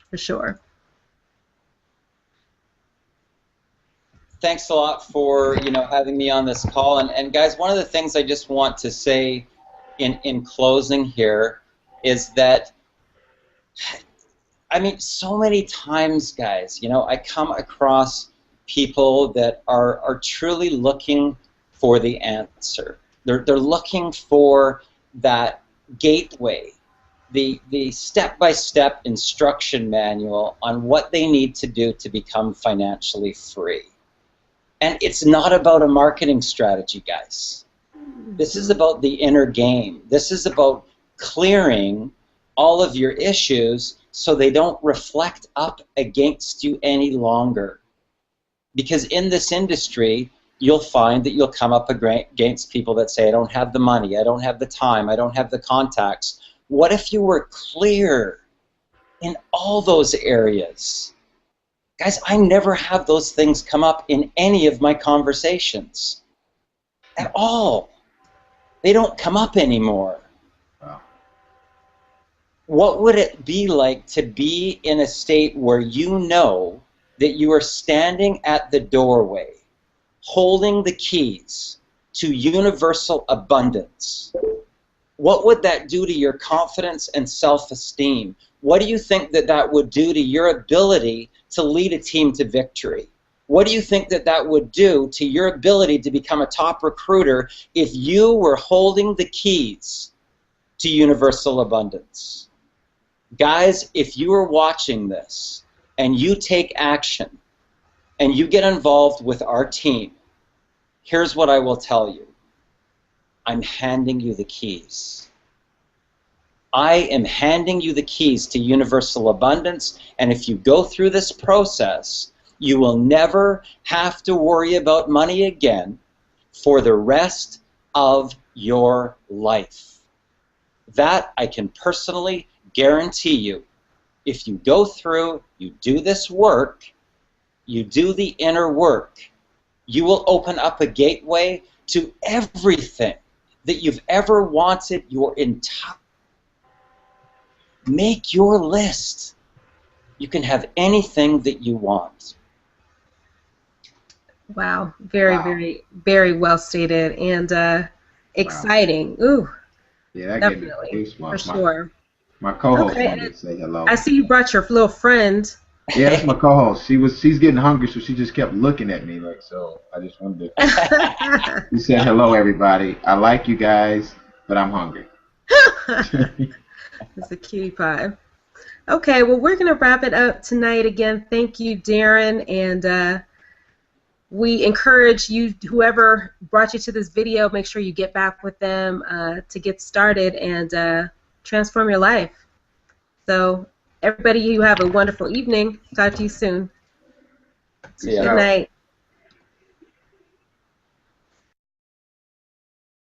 for sure. Thanks a lot for having me on this call. And guys, one of the things I just want to say in closing here is that, I mean, so many times, guys, I come across people that are truly looking for the answer. They're looking for that gateway, the step-by-step instruction manual on what they need to do to become financially free. And it's not about a marketing strategy, guys. This is about the inner game. This is about clearing all of your issues so they don't reflect up against you any longer. Because in this industry, you'll find that you'll come up against people that say, I don't have the money, I don't have the time, I don't have the contacts. What if you were clear in all those areas? Guys, I never have those things come up in any of my conversations at all. They don't come up anymore. Wow. What would it be like to be in a state where you know that you are standing at the doorway, holding the keys to universal abundance? What would that do to your confidence and self-esteem? What do you think that that would do to your ability to lead a team to victory? What do you think that that would do to your ability to become a top recruiter if you were holding the keys to universal abundance? Guys, if you are watching this and you take action and you get involved with our team, here's what I will tell you. I'm handing you the keys. I am handing you the keys to universal abundance, and if you go through this process, you will never have to worry about money again for the rest of your life. That I can personally guarantee you. If you go through, you do this work, you do the inner work, you will open up a gateway to everything that you've ever wanted your entire. Make your list. You can have anything that you want. Wow, very, Wow. very, very well stated and exciting. Wow. Ooh, Yeah, that gave me definitely, goosebumps. for sure. My co-host Okay, wanted to say hello. I see you brought your little friend. Yeah, that's my co-host. She's getting hungry, so she just kept looking at me like so. I just wanted to. She said hello, everybody. I like you guys, but I'm hungry. It's a cutie pie. Okay, well, we're going to wrap it up tonight. Again, thank you, Darren, and we encourage you, whoever brought you to this video, make sure you get back with them to get started and transform your life. So, everybody, you have a wonderful evening. Talk to you soon. See ya. Good night.